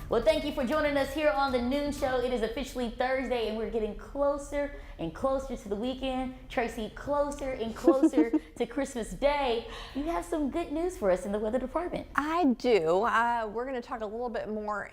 Well, thank you for joining us here on the Noon Show. It is officially Thursday, and we're getting closer and closer to the weekend. Tracy, closer and closer to Christmas Day. You have some good news for us in the weather department. I do. We're going to talk a little bit more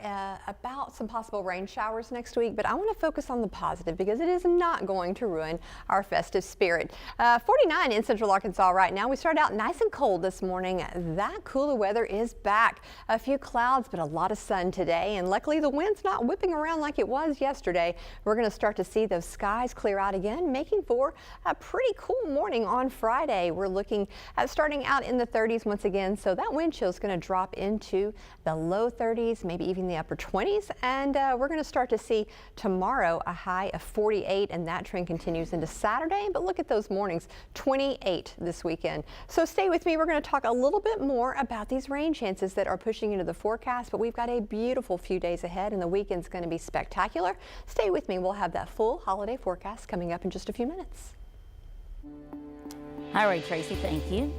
about some possible rain showers next week, but I want to focus on the positive because it is not going to ruin our festive spirit. 49 in Central Arkansas right now. We started out nice and cold this morning. That cooler weather is back. A few clouds, but a lot of sun today. And luckily the wind's not whipping around like it was yesterday. We're going to start to see those skies clear out again, making for a pretty cool morning on Friday. We're looking at starting out in the 30s once again, so that wind chill is going to drop into the low 30s, maybe even the upper 20s, and we're going to start to see tomorrow a high of 48, and that trend continues into Saturday. But look at those mornings, 28 this weekend. So stay with me. We're going to talk a little bit more about these rain chances that are pushing into the forecast, but we've got a beautiful few days ahead, and the weekend's going to be spectacular. Stay with me. We'll have that full holiday forecast coming up in just a few minutes. All right, Tracy, thank you.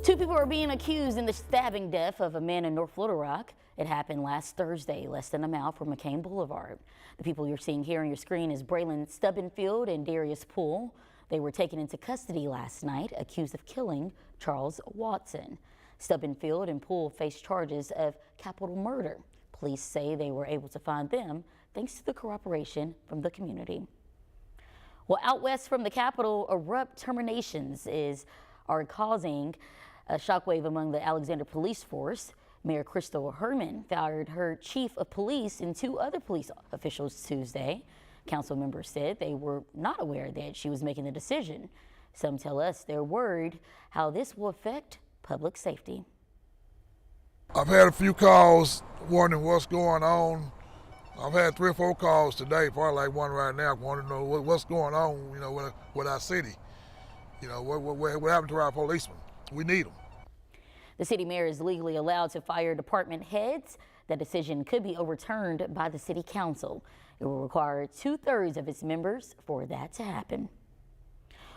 Two people are being accused in the stabbing death of a man in North Little Rock. It happened last Thursday, less than a mile from McCain Boulevard. The people you're seeing here on your screen is Braylon Stubbenfield and Darius Poole. They were taken into custody last night, accused of killing Charles Watson. Stubbenfield and Poole face charges of capital murder. Police say they were able to find them thanks to the cooperation from the community. Well, out west from the Capitol, abrupt terminations are causing a shockwave among the Alexander police force. Mayor Crystal Herman fired her chief of police and two other police officials Tuesday. Council members said they were not aware that she was making the decision. Some tell us they're worried how this will affect public safety. I've had a few calls wondering what's going on. I've had 3 or 4 calls today, probably like one right now. I want to know what's going on, with our city. What happened to our policemen? We need them. The city mayor is legally allowed to fire department heads. The decision could be overturned by the city council. It will require 2/3 of its members for that to happen.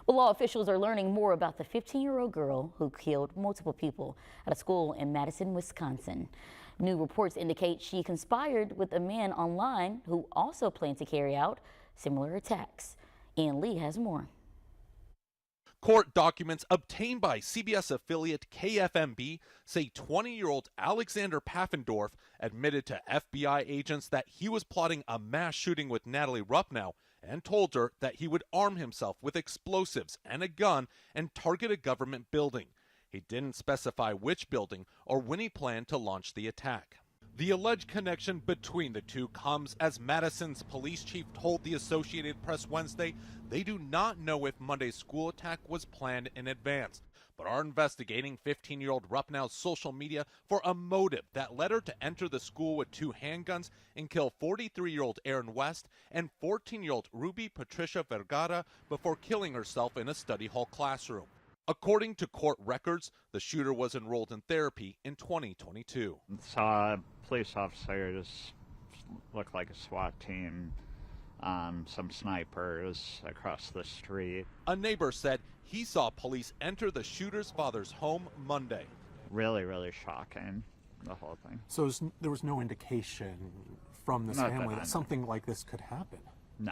Well, law officials are learning more about the 15-year-old girl who killed multiple people at a school in Madison, Wisconsin. New reports indicate she conspired with a man online who also planned to carry out similar attacks. Ian Lee has more. Court documents obtained by CBS affiliate KFMB say 20-year-old Alexander Pfaffendorf admitted to FBI agents that he was plotting a mass shooting with Natalie Rupnow and told her that he would arm himself with explosives and a gun and target a government building. He didn't specify which building or when he planned to launch the attack. The alleged connection between the two comes as Madison's police chief told the Associated Press Wednesday they do not know if Monday's school attack was planned in advance, but are investigating 15-year-old Rupnow's social media for a motive that led her to enter the school with 2 handguns and kill 43-year-old Aaron West and 14-year-old Ruby Patricia Vergara before killing herself in a study hall classroom. According to court records, the shooter was enrolled in therapy in 2022. Saw a police officer just looked like a SWAT team, some snipers across the street. A neighbor said he saw police enter the shooter's father's home Monday. Really, really shocking, the whole thing. So there was no indication from this family that something like this could happen? No.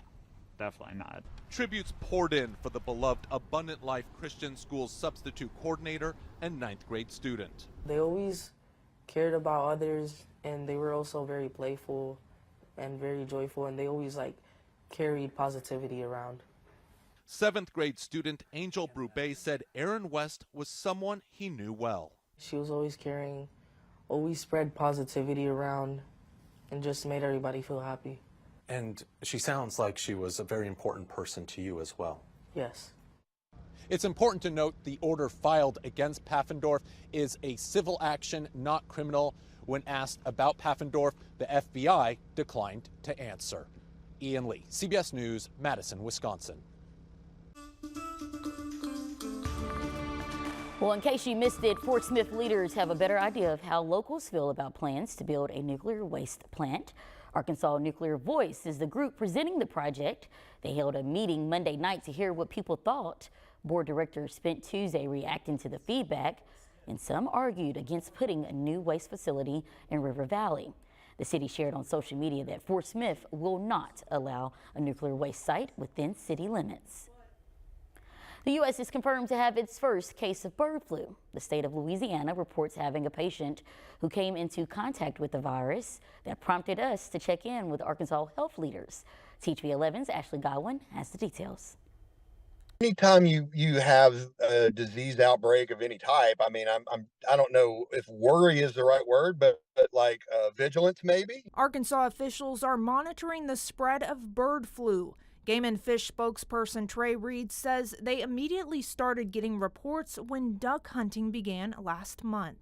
Definitely not. Tributes poured in for the beloved Abundant Life Christian School substitute coordinator and 9th grade student. They always cared about others, and they were also very playful and very joyful, and they always carried positivity around. 7th grade student Angel Brubé said Aaron West was someone he knew well. She was always caring, always spread positivity around, and just made everybody feel happy. And she sounds like she was a very important person to you as well. Yes. It's important to note the order filed against Pfaffendorf is a civil action, not criminal. When asked about Pfaffendorf, the FBI declined to answer. Ian Lee, CBS News, Madison, Wisconsin. Well, in case you missed it, Fort Smith leaders have a better idea of how locals feel about plans to build a nuclear waste plant. Arkansas Nuclear Voice is the group presenting the project. They held a meeting Monday night to hear what people thought. Board directors spent Tuesday reacting to the feedback, and some argued against putting a new waste facility in River Valley. The city shared on social media that Fort Smith will not allow a nuclear waste site within city limits. The U.S. is confirmed to have its first case of bird flu. The state of Louisiana reports having a patient who came into contact with the virus that prompted us to check in with Arkansas health leaders. THV 11's Ashley Godwin has the details. Anytime you have a disease outbreak of any type, I mean, I don't know if worry is the right word, but like vigilance maybe. Arkansas officials are monitoring the spread of bird flu. Game and Fish spokesperson Trey Reed says they immediately started getting reports when duck hunting began last month.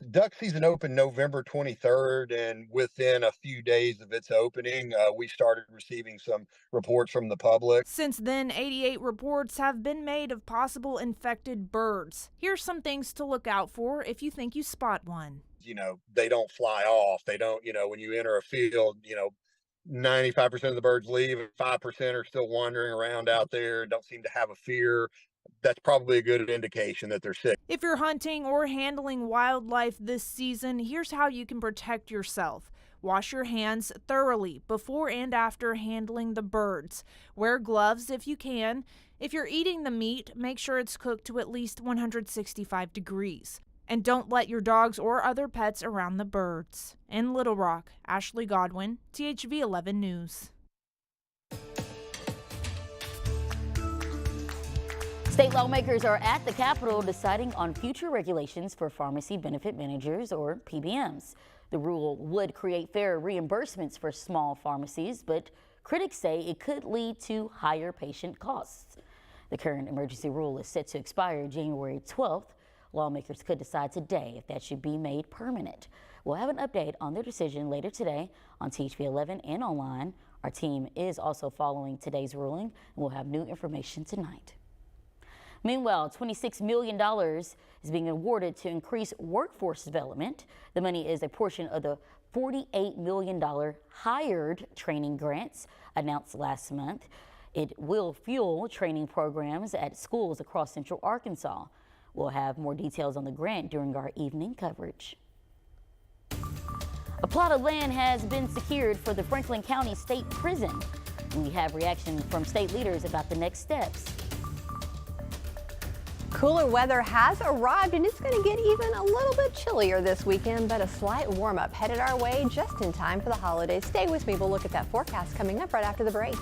Duck season opened November 23rd, and within a few days of its opening, we started receiving some reports from the public. Since then, 88 reports have been made of possible infected birds. Here's some things to look out for if you think you spot one. You know, they don't fly off. They don't, when you enter a field, 95% of the birds leave and 5% are still wandering around out there, don't seem to have a fear. That's probably a good indication that they're sick. If you're hunting or handling wildlife this season, here's how you can protect yourself. Wash your hands thoroughly before and after handling the birds. Wear gloves if you can. If you're eating the meat, make sure it's cooked to at least 165 degrees. And don't let your dogs or other pets around the birds. In Little Rock, Ashley Godwin, THV 11 News. State lawmakers are at the Capitol deciding on future regulations for pharmacy benefit managers, or PBMs. The rule would create fair reimbursements for small pharmacies, but critics say it could lead to higher patient costs. The current emergency rule is set to expire January 12th. Lawmakers could decide today if that should be made permanent. We'll have an update on their decision later today on THV 11 and online. Our team is also following today's ruling, and we'll have new information tonight. Meanwhile, $26 million is being awarded to increase workforce development. The money is a portion of the $48 million hired training grants announced last month. It will fuel training programs at schools across Central Arkansas. We'll have more details on the grant during our evening coverage. A plot of land has been secured for the Franklin County State Prison. We have reaction from state leaders about the next steps. Cooler weather has arrived, and it's going to get even a little bit chillier this weekend, but a slight warm-up headed our way just in time for the holidays. Stay with me. We'll look at that forecast coming up right after the break.